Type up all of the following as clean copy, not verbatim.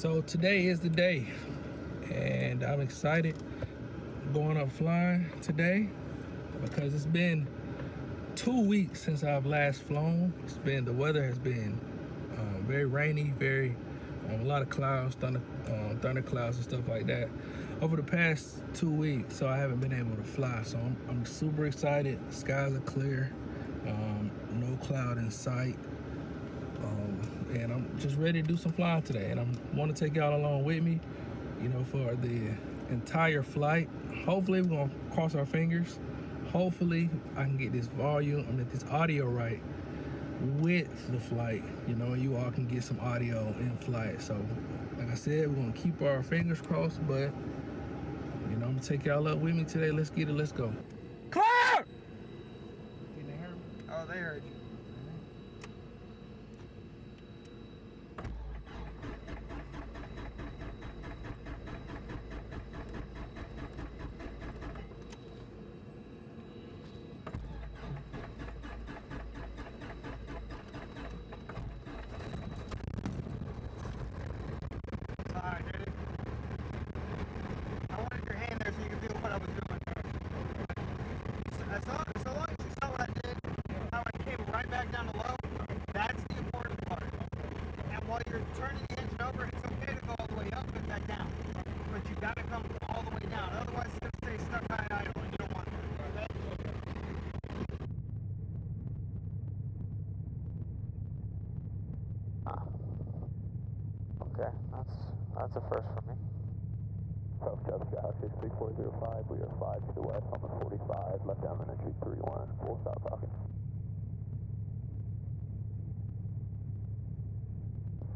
So today is the day, and I'm excited going up flying today because it's been 2 weeks since I've last flown. The weather has been very rainy, a lot of clouds, thunder clouds and stuff like that over the past 2 weeks. So I haven't been able to fly. So I'm super excited. The skies are clear, no cloud in sight. And I'm just ready to do some flying today, and I want to take y'all along with me, for the entire flight. Hopefully we're gonna cross our fingers. Hopefully I can get this audio right with the flight, you all can get some audio in flight. So like I said, we're gonna keep our fingers crossed, but I'm gonna take y'all up with me today. Let's get it, let's go. Clear! Can they hear me? Oh, they heard you. Alright, ready? I wanted your hand there so you could feel what I was doing. So long as you saw what I did, how I came right back down to low, that's the important part. And while you're turning the engine over, it's okay to go all the way up and back down. But you gotta come all the way down. Otherwise it's gonna stay stuck high idle and you don't want it. Okay, that's a first for me. South South Galaxy 3405, we are 5 to the west on the 45, left down entry 31, full south talking.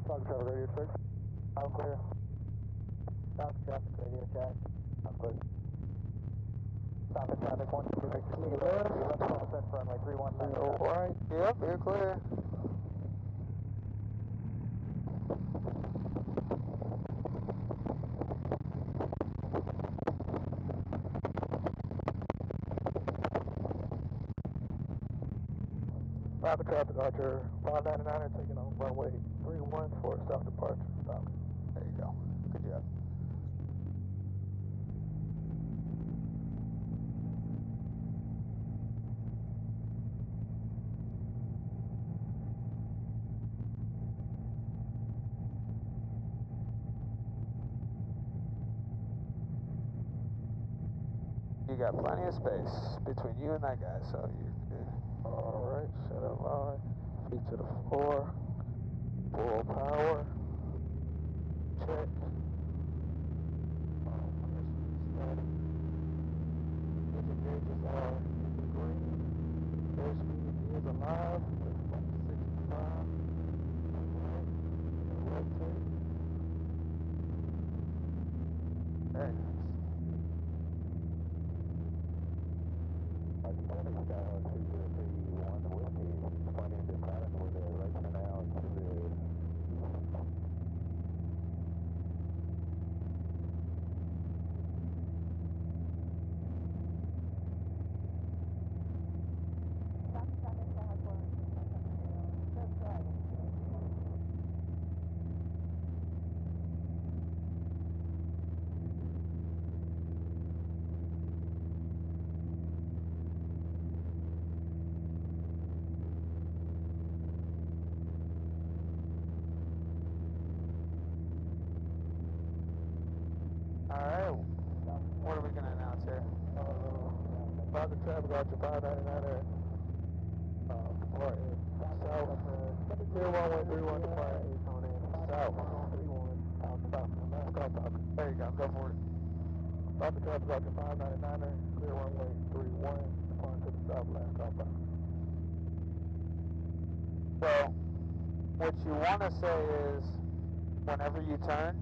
South traffic radio check. I'm clear. South traffic radio check. I'm clear. South traffic 126. You left 1% for runway 31. Alright, yep, you're clear. Rapid traffic Archer 599 taking on runway 31 for south departure. Stop. There you go. Good job. You got plenty of space between you and that guy, so you're good. Alright, set up line, feet to the floor, full power, check. Engine gauges are green, airspeed is alive with 165, rotate. Very nice. Skyline 203, 1 Whiskey, pointing to pattern with a right turn out to the Alright, what are we going to announce here? Rapid traffic Archer 599 departing south, clear runway 31 departing south. There you go, go for it. Rapid traffic Archer 599 clear runway 31 departing to the south, last call back. So, what you want to say is, whenever you turned,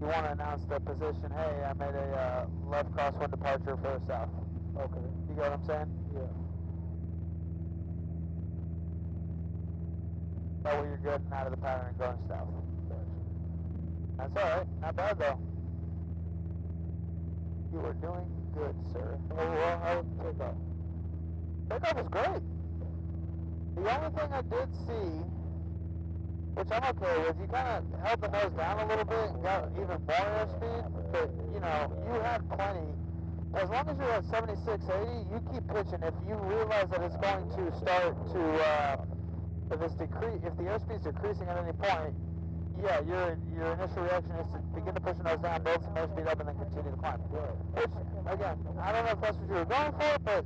you want to announce the position, hey, I made a left crosswind departure for the south. Okay. You get what I'm saying? Yeah. That way you're good and out of the pattern and going south. Gotcha. That's alright, not bad though. You are doing good, sir. Oh, well, how was the takeoff? Takeoff was great. The only thing I did see which I'm okay with. You kind of held the nose down a little bit and got even more airspeed, but you know, you had plenty. As long as you're at 7680, you keep pitching. If you realize that it's going to start to, if the airspeed's decreasing at any point, yeah, your initial reaction is to begin to push the nose down, build some airspeed up, and then continue to climb. Which, again, I don't know if that's what you were going for, but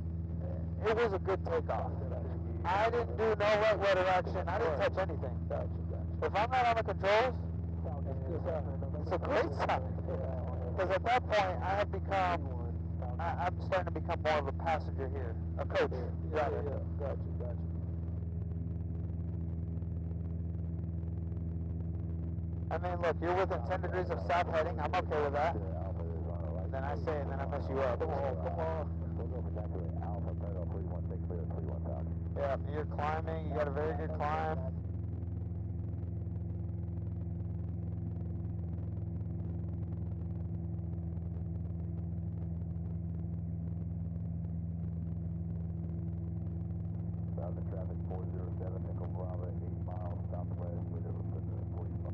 it was a good takeoff. I didn't do no right rudder action. I didn't touch anything. If I'm not on the controls, it's a great sign. Because at that point, I'm starting to become more of a passenger here, a coach. Rather. Gotcha. I mean, look, you're within 10 degrees of south heading. I'm okay with that. Then I say, and then I mess you up. Come on. Yeah, you're climbing. You got a very good climb. Traffic 407, Nickel Bravo, 8 miles southwest, with over 45.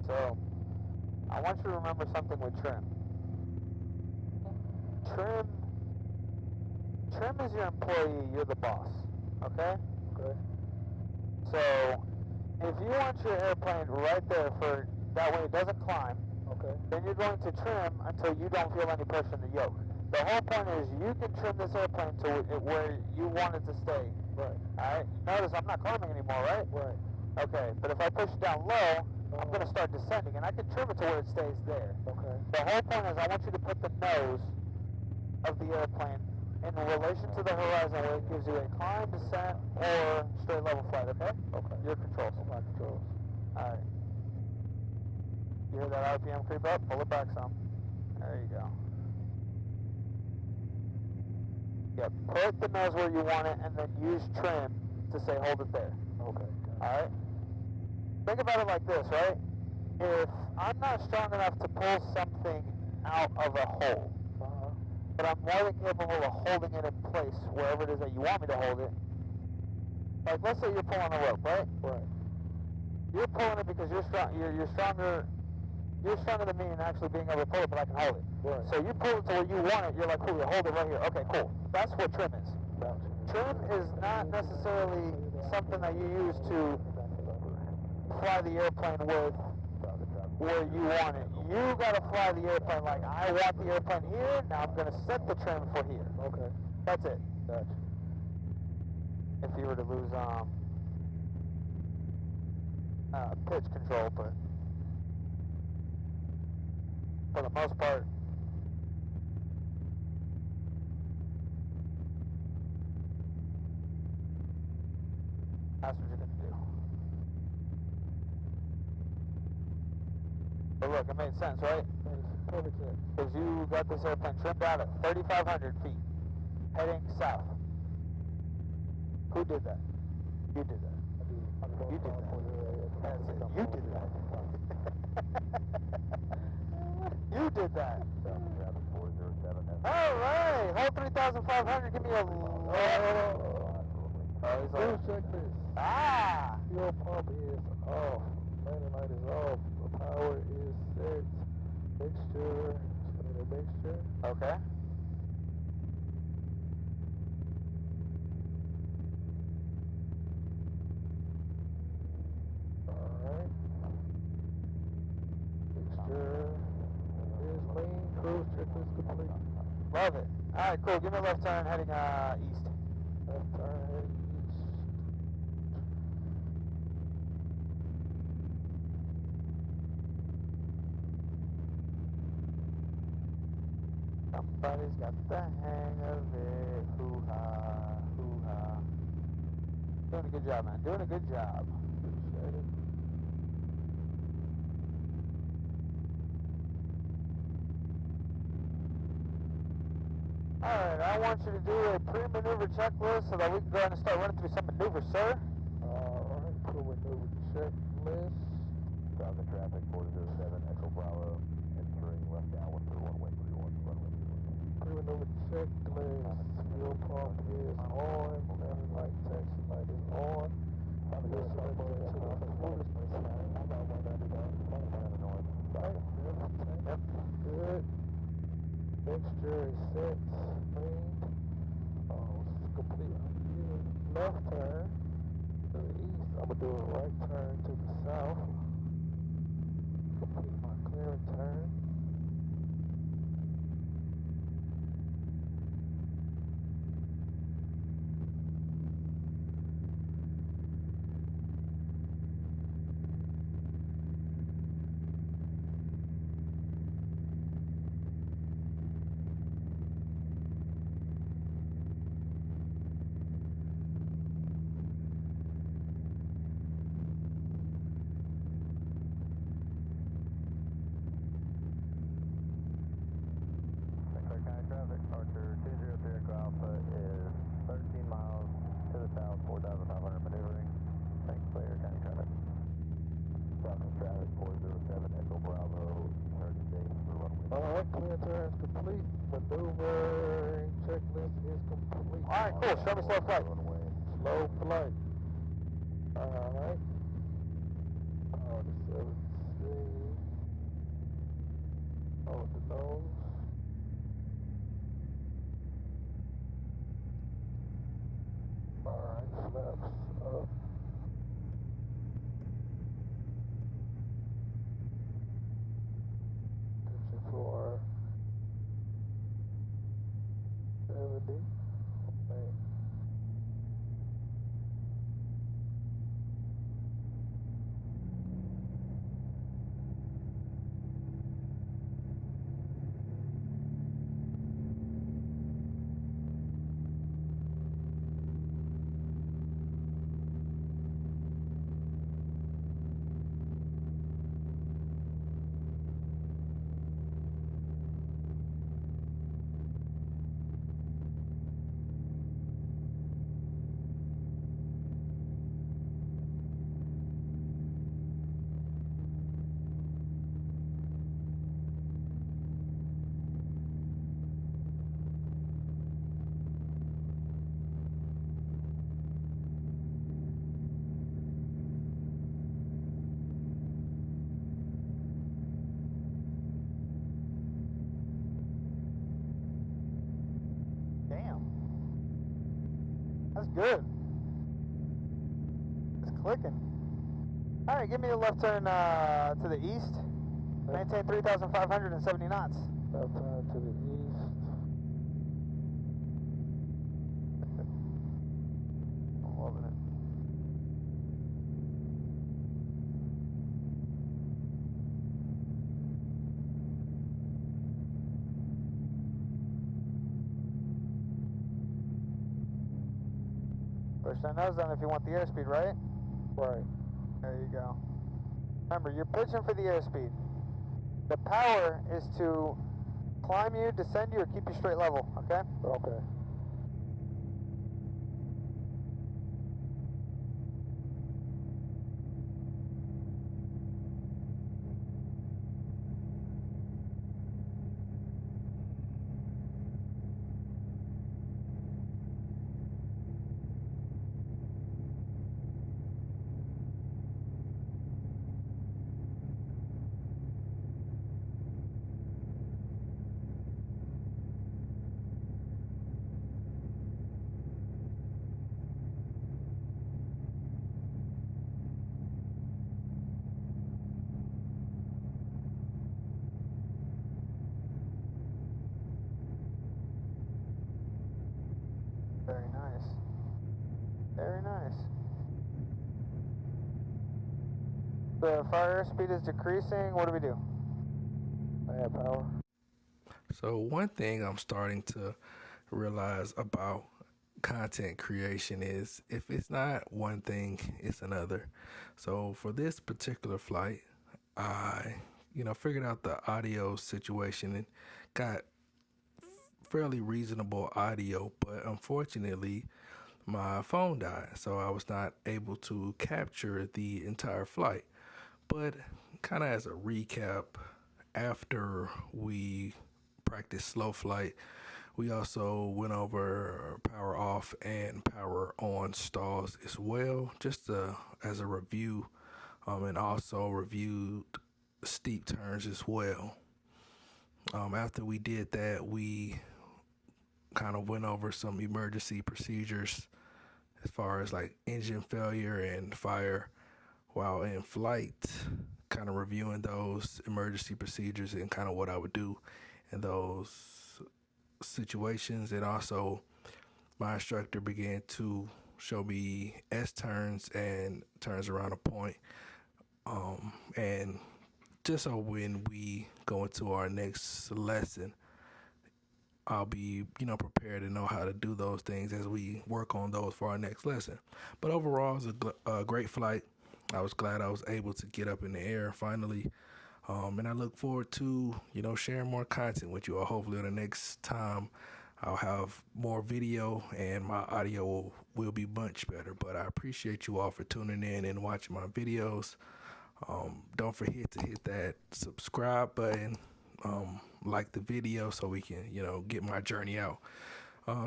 So, I want you to remember something with trim. Trim is your employee, you're the boss, okay? Okay. So, if you want your airplane right there for, that way it doesn't climb, okay, then you're going to trim until you don't feel any pressure in the yoke. The whole point is you can trim this airplane to where you want it to stay. Right. Alright? Notice I'm not climbing anymore, right? Right. Okay, but if I push it down low, I'm going to start descending, and I can trim it to where it stays there. Okay. The whole point is I want you to put the nose of the airplane in relation to the horizon where it gives you a climb, descent, or straight level flight, okay? Okay. Your controls. My controls. Alright. You hear that RPM creep up? Pull it back some. There you go. Yep. Put the nose where you want it, and then use trim to say hold it there. Okay. Alright? Think about it like this, right? If I'm not strong enough to pull something out of a hole, but I'm more than capable of holding it in place wherever it is that you want me to hold it. Like, let's say you're pulling a rope, right? Right. You're pulling it because you're strong. You're stronger. You're stronger than me in actually being able to pull it, but I can hold it. Right. So you pull it to where you want it. You're like, cool. You hold it right here. Okay, cool. That's what trim is. Gotcha. Trim is not necessarily something that you use to fly the airplane with where you want it. You gotta fly the airplane like, I want the airplane here, now I'm gonna set the trim for here. Okay. That's it. Gotcha. If you were to lose pitch control, but for the most part, that's what you're gonna do. But look, it made sense, right? Perfect sense. Because you got this airplane trimmed out at 3,500 feet, heading south. Who did that? You did that. You did that. That's it. You did that. You did that. All right. Hold 3,500. Give me a... Please check this. Ah! Fuel pump is off. Landing light is off. The power is set. Mixture. Mixture. Okay. Alright. Mixture is clean. Cruise checklist complete. Love it. Alright, cool. Give me a left turn heading east. Left turn heading east. Somebody's got the hang of it. Hoo-ha, hoo-ha. Doing a good job, man. Doing a good job. Appreciate it. Alright, I want you to do a pre-maneuver checklist so that we can go ahead and start running through some maneuvers, sir. Alright, pre-maneuver checklist. Falcon traffic 407 Echo Bravo entering left downwind for runway 31, runway 31. Pre-maneuver checklist, fuel pump is on, landing light, taxi light is on. You're selected to the fullest potential. Yep, good. Mixture is set, cleaned. Complete left turn to the east. I'm gonna do a right turn to the south. Complete my clearing turn. Traffic, Archer 203 Echo Alpha is 13 miles to the south, 4,500 maneuvering. Thanks, clear, county traffic. Falcon traffic 407 Echo Bravo, turn state for runway. Alright, clear turn is complete. Maneuvering checklist is complete. Alright, cool. Show me slow flight. Slow flight. Alright. Power to 17. Hold the nose. Alright, flaps up. Attention for 70. Right. Damn. That's good. It's clicking. Alright, give me a left turn to the east. Maintain 3,570 knots. Left turn to the east. I'm loving it. Push that nose down if you want the airspeed, right? Right. There you go. Remember, you're pitching for the airspeed. The power is to climb you, descend you, or keep you straight level, okay? Okay. Very nice. Very nice. The fire speed is decreasing. What do we do? I have power. So one thing I'm starting to realize about content creation is if it's not one thing, it's another. So for this particular flight, I, figured out the audio situation and got fairly reasonable audio, but unfortunately my phone died, so I was not able to capture the entire flight. But kind of as a recap, after we practiced slow flight, we also went over power off and power on stalls as well, just as a review, and also reviewed steep turns as well. After we did that, we kind of went over some emergency procedures as far as like engine failure and fire while in flight, kind of reviewing those emergency procedures and kind of what I would do in those situations. And also, my instructor began to show me S turns and turns around a point. And just so when we go into our next lesson, I'll be, prepared to know how to do those things as we work on those for our next lesson. But overall, it was a great flight. I was glad I was able to get up in the air finally. And I look forward to, sharing more content with you all. Hopefully the next time I'll have more video and my audio will be much better. But I appreciate you all for tuning in and watching my videos. Don't forget to hit that subscribe button, like the video so we can, get my journey out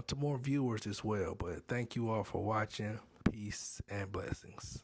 to more viewers as well. But thank you all for watching. Peace and blessings.